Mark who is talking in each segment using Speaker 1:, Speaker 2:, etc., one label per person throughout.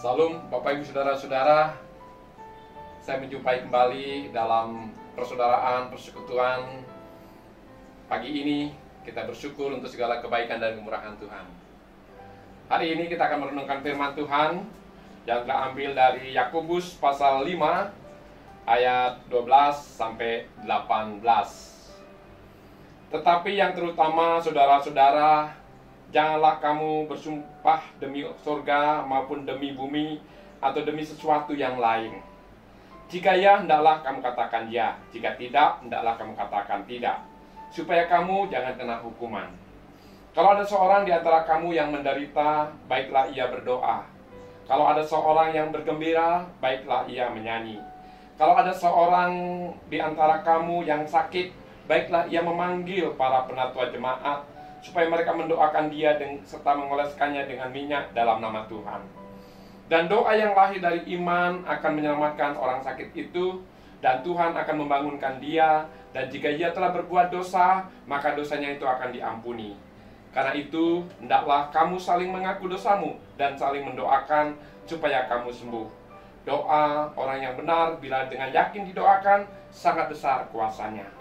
Speaker 1: Salam Bapak Ibu Saudara-saudara, saya menjumpai kembali dalam persaudaraan, persekutuan. Pagi ini kita bersyukur untuk segala kebaikan dan kemurahan Tuhan. Hari ini kita akan merenungkan firman Tuhan yang telah ambil dari Yakobus pasal 5 ayat 12 sampai 18. Tetapi yang terutama saudara-saudara, janganlah kamu bersumpah demi surga maupun demi bumi atau demi sesuatu yang lain. Jika ya, hendaklah kamu katakan ya. Jika tidak, hendaklah kamu katakan tidak, supaya kamu jangan kena hukuman. Kalau ada seorang di antara kamu yang menderita, baiklah ia berdoa. Kalau ada seorang yang bergembira, baiklah ia menyanyi. Kalau ada seorang di antara kamu yang sakit, baiklah ia memanggil para penatua jemaat, supaya mereka mendoakan dia serta mengoleskannya dengan minyak dalam nama Tuhan. Dan doa yang lahir dari iman akan menyelamatkan orang sakit itu, dan Tuhan akan membangunkan dia. Dan jika ia telah berbuat dosa, maka dosanya itu akan diampuni. Karena itu, hendaklah kamu saling mengaku dosamu dan saling mendoakan supaya kamu sembuh. Doa orang yang benar bila dengan yakin didoakan sangat besar kuasanya.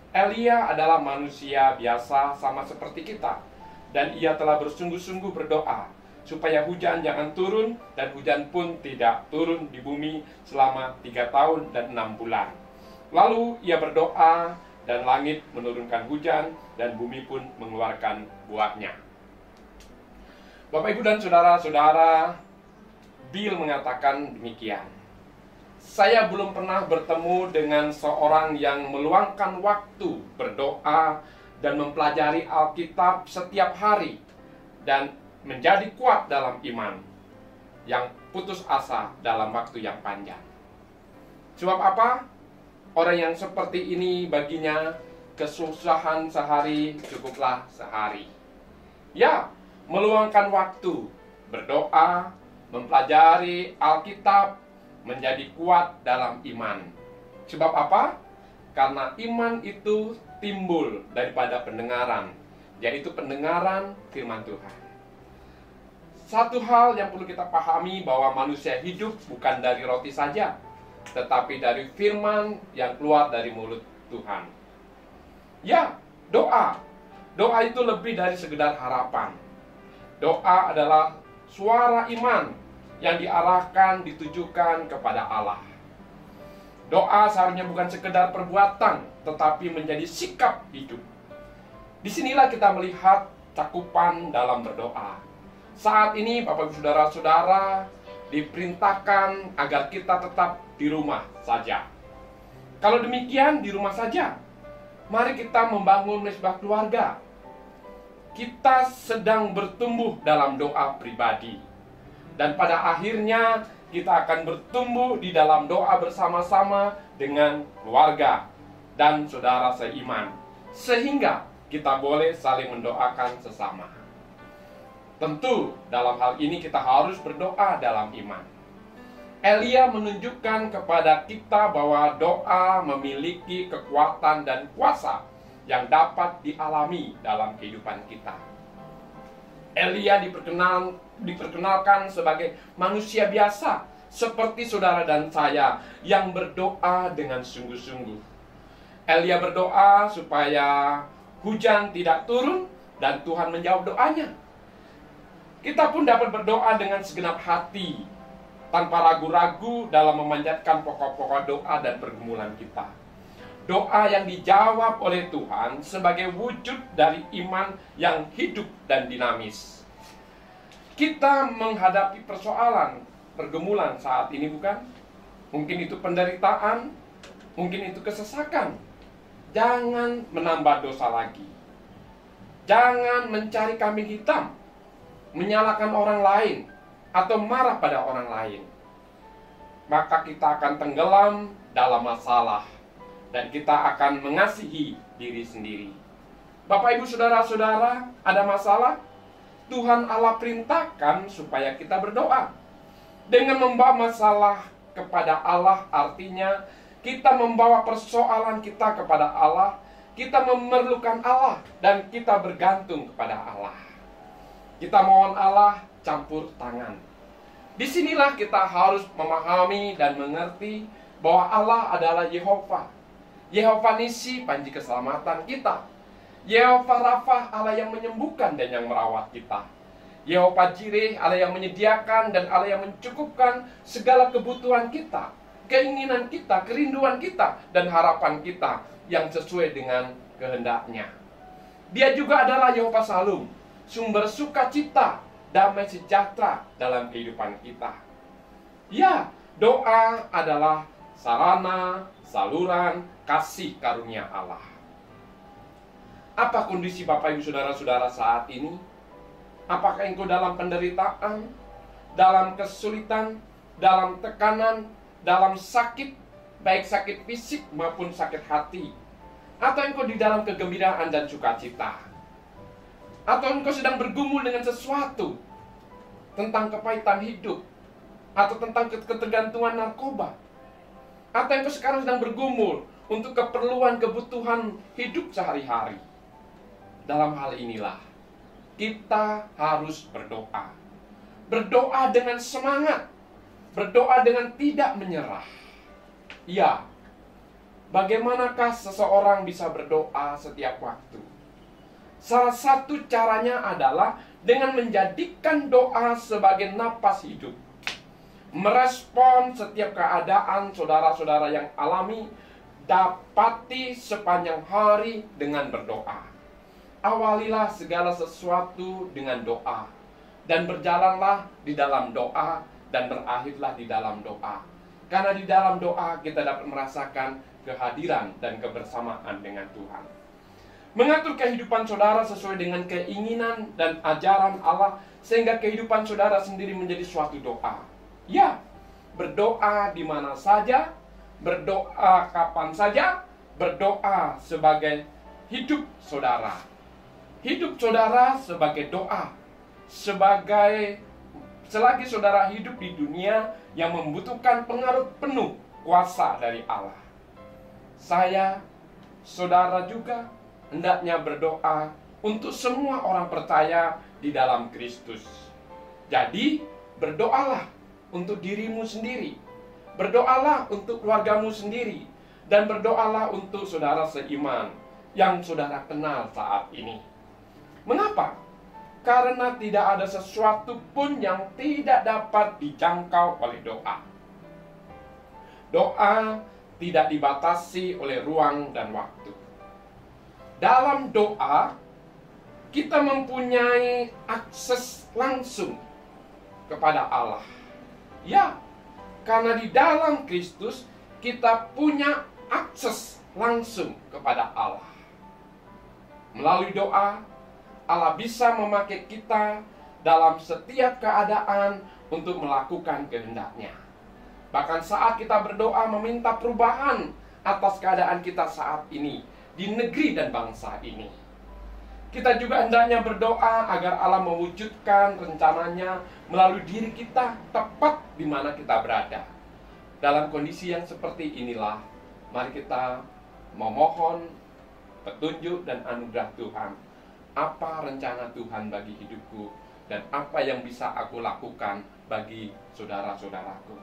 Speaker 1: Elia adalah manusia biasa sama seperti kita, dan ia telah bersungguh-sungguh berdoa supaya hujan jangan turun, dan hujan pun tidak turun di bumi selama 3 tahun dan 6 bulan. Lalu ia berdoa, dan langit menurunkan hujan, dan bumi pun mengeluarkan buahnya. Bapak, Ibu, dan saudara-saudara, Bill mengatakan demikian. Saya belum pernah bertemu dengan seorang yang meluangkan waktu berdoa dan mempelajari Alkitab setiap hari dan menjadi kuat dalam iman, yang putus asa dalam waktu yang panjang. Sebab apa? Orang yang seperti ini baginya kesusahan sehari cukuplah sehari. Ya, meluangkan waktu berdoa, mempelajari Alkitab, menjadi kuat dalam iman. Sebab apa? Karena iman itu timbul daripada pendengaran, yaitu pendengaran firman Tuhan. Satu hal yang perlu kita pahami, bahwa manusia hidup bukan dari roti saja, tetapi dari firman yang keluar dari mulut Tuhan. Ya, doa. Doa itu lebih dari sekedar harapan. Doa adalah suara iman yang diarahkan, ditujukan kepada Allah. Doa seharusnya bukan sekedar perbuatan, tetapi menjadi sikap hidup. Disinilah kita melihat cakupan dalam berdoa. Saat ini Bapak Ibu Saudara-saudara diperintahkan agar kita tetap di rumah saja. Kalau demikian, di rumah saja, mari kita membangun mesbah keluarga. Kita sedang bertumbuh dalam doa pribadi. Dan pada akhirnya kita akan bertumbuh di dalam doa bersama-sama dengan keluarga dan saudara seiman, sehingga kita boleh saling mendoakan sesama. Tentu dalam hal ini kita harus berdoa dalam iman. Elia menunjukkan kepada kita bahwa doa memiliki kekuatan dan kuasa yang dapat dialami dalam kehidupan kita. Elia diperkenalkan sebagai manusia biasa seperti saudara dan saya yang berdoa dengan sungguh-sungguh. Elia berdoa supaya hujan tidak turun dan Tuhan menjawab doanya. Kita pun dapat berdoa dengan segenap hati, tanpa ragu-ragu dalam memanjatkan pokok-pokok doa dan pergumulan kita. Doa yang dijawab oleh Tuhan sebagai wujud dari iman yang hidup dan dinamis. Kita menghadapi persoalan, pergumulan saat ini, bukan? Mungkin itu penderitaan, mungkin itu kesesakan. Jangan menambah dosa lagi. Jangan mencari kambing hitam, menyalahkan orang lain, atau marah pada orang lain. Maka kita akan tenggelam dalam masalah, dan kita akan mengasihi diri sendiri. Bapak, Ibu, saudara-saudara, ada masalah? Tuhan Allah perintahkan supaya kita berdoa. Dengan membawa masalah kepada Allah, artinya kita membawa persoalan kita kepada Allah. Kita memerlukan Allah dan kita bergantung kepada Allah. Kita mohon Allah campur tangan. Disinilah kita harus memahami dan mengerti bahwa Allah adalah Yehova. Yehova Nisi, panji keselamatan kita. Yehova Rafa, Allah yang menyembuhkan dan yang merawat kita. Yehova Jireh, Allah yang menyediakan dan Allah yang mencukupkan segala kebutuhan kita, keinginan kita, kerinduan kita, dan harapan kita yang sesuai dengan kehendaknya. Dia juga adalah Yehova Salum, sumber sukacita, damai sejahtera dalam kehidupan kita. Ya, doa adalah sarana, saluran, kasih karunia Allah. Apa kondisi Bapak Ibu Saudara-saudara saat ini? Apakah engkau dalam penderitaan, dalam kesulitan, dalam tekanan, dalam sakit, baik sakit fisik maupun sakit hati? Atau engkau di dalam kegembiraan dan sukacita? Atau engkau sedang bergumul dengan sesuatu tentang kepahitan hidup, atau tentang ketergantungan narkoba? Atau engkau sekarang sedang bergumul untuk keperluan kebutuhan hidup sehari-hari? Dalam hal inilah kita harus berdoa. Berdoa dengan semangat, berdoa dengan tidak menyerah. Ya, bagaimanakah seseorang bisa berdoa setiap waktu? Salah satu caranya adalah dengan menjadikan doa sebagai napas hidup. Merespon setiap keadaan saudara-saudara yang alami, dapati sepanjang hari dengan berdoa. Awalilah segala sesuatu dengan doa, dan berjalanlah di dalam doa, dan berakhirlah di dalam doa. Karena di dalam doa kita dapat merasakan kehadiran dan kebersamaan dengan Tuhan. Mengatur kehidupan saudara sesuai dengan keinginan dan ajaran Allah, sehingga kehidupan saudara sendiri menjadi suatu doa. Ya, berdoa di mana saja, berdoa kapan saja, berdoa sebagai hidup saudara. Hidup saudara sebagai doa, selagi saudara hidup di dunia yang membutuhkan pengaruh penuh kuasa dari Allah. Saya, saudara juga hendaknya berdoa untuk semua orang percaya di dalam Kristus. Jadi, berdoalah untuk dirimu sendiri, berdoalah untuk keluargamu sendiri, dan berdoalah untuk saudara seiman yang saudara kenal saat ini. Mengapa? Karena tidak ada sesuatu pun yang tidak dapat dijangkau oleh doa. Doa tidak dibatasi oleh ruang dan waktu. Dalam doa, kita mempunyai akses langsung kepada Allah. Ya, karena di dalam Kristus kita punya akses langsung kepada Allah. Melalui doa, Allah bisa memakai kita dalam setiap keadaan untuk melakukan kehendak-Nya. Bahkan saat kita berdoa meminta perubahan atas keadaan kita saat ini, di negeri dan bangsa ini, kita juga hendaknya berdoa agar Allah mewujudkan rencananya melalui diri kita tepat di mana kita berada. Dalam kondisi yang seperti inilah, mari kita memohon petunjuk dan anugerah Tuhan. Apa rencana Tuhan bagi hidupku, dan apa yang bisa aku lakukan bagi saudara-saudaraku.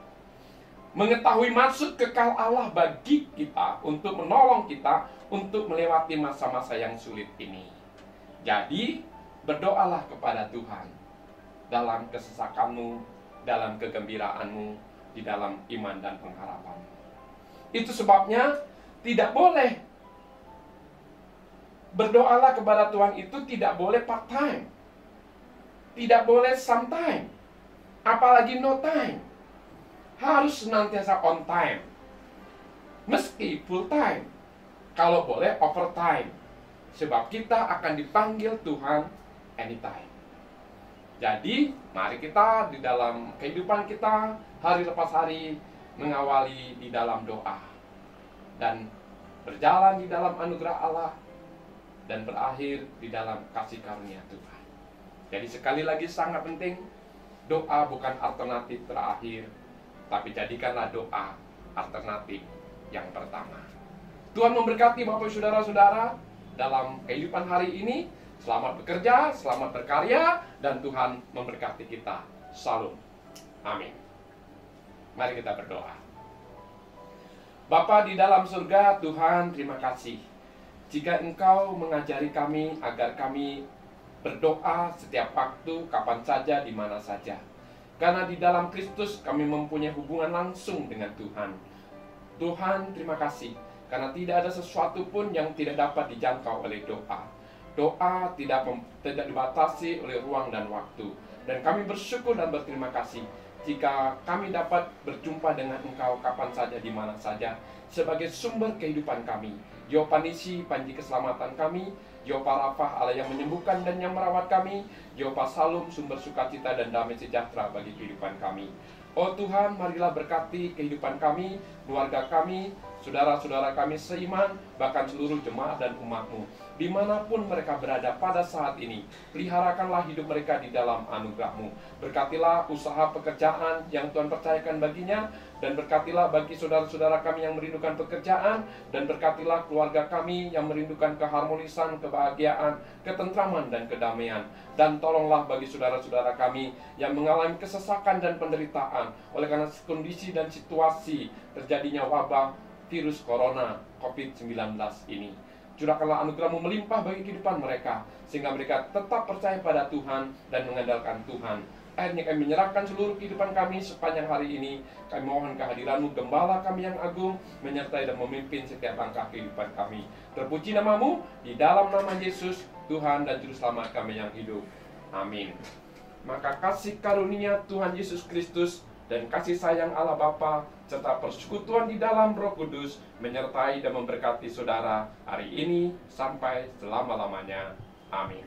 Speaker 1: Mengetahui maksud kekal Allah bagi kita untuk menolong kita untuk melewati masa-masa yang sulit ini. Jadi, berdoalah kepada Tuhan dalam kesesakanmu, dalam kegembiraanmu, di dalam iman dan pengharapan. Itu sebabnya tidak boleh berdoalah kepada Tuhan itu tidak boleh part time, tidak boleh sometime, apalagi no time. Harus senantiasa on time, meski full time, kalau boleh overtime, sebab kita akan dipanggil Tuhan anytime. Jadi, mari kita di dalam kehidupan kita hari lepas hari mengawali di dalam doa dan berjalan di dalam anugerah Allah dan berakhir di dalam kasih karunia Tuhan. Jadi sekali lagi sangat penting, doa bukan alternatif terakhir, tapi jadikanlah doa alternatif yang pertama. Tuhan memberkati Bapak saudara-saudara dalam kehidupan hari ini. Selamat bekerja, selamat berkarya, dan Tuhan memberkati kita. Salam. Amin. Mari kita berdoa. Bapa di dalam surga, Tuhan, terima kasih jika Engkau mengajari kami agar kami berdoa setiap waktu, kapan saja, di mana saja. Karena di dalam Kristus kami mempunyai hubungan langsung dengan Tuhan. Tuhan, terima kasih karena tidak ada sesuatu pun yang tidak dapat dijangkau oleh doa. Doa tidak dibatasi oleh ruang dan waktu. Dan kami bersyukur dan berterima kasih jika kami dapat berjumpa dengan Engkau kapan saja, di mana saja, sebagai sumber kehidupan kami. Yehova Nisi, panji keselamatan kami. Yehova Rafa, Allah yang menyembuhkan dan yang merawat kami. Yehova Salum, sumber sukacita dan damai sejahtera bagi kehidupan kami. Oh Tuhan, marilah berkati kehidupan kami, keluarga kami, saudara-saudara kami seiman, bahkan seluruh jemaat dan umat-Mu. Dimanapun mereka berada pada saat ini, peliharakanlah hidup mereka di dalam anugerah-Mu. Berkatilah usaha pekerjaan yang Tuhan percayakan baginya, dan berkatilah bagi saudara-saudara kami yang merindukan pekerjaan, dan berkatilah keluarga kami yang merindukan keharmonisan, kebahagiaan, ketentraman, dan kedamaian. Dan tolonglah bagi saudara-saudara kami yang mengalami kesesakan dan penderitaan oleh karena kondisi dan situasi terjadinya wabah virus corona COVID-19 ini. Curahkanlah anugerah-Mu melimpah bagi kehidupan mereka, sehingga mereka tetap percaya pada Tuhan dan mengandalkan Tuhan. Akhirnya kami menyerahkan seluruh kehidupan kami sepanjang hari ini. Kami mohon kehadiran-Mu, Gembala kami yang agung, menyertai dan memimpin setiap langkah kehidupan kami. Terpuji nama-Mu, di dalam nama Yesus, Tuhan dan Juru Selamat kami yang hidup. Amin. Maka kasih karunia Tuhan Yesus Kristus dan kasih sayang Allah Bapa serta persekutuan di dalam Roh Kudus menyertai dan memberkati saudara hari ini sampai selama-lamanya. Amin.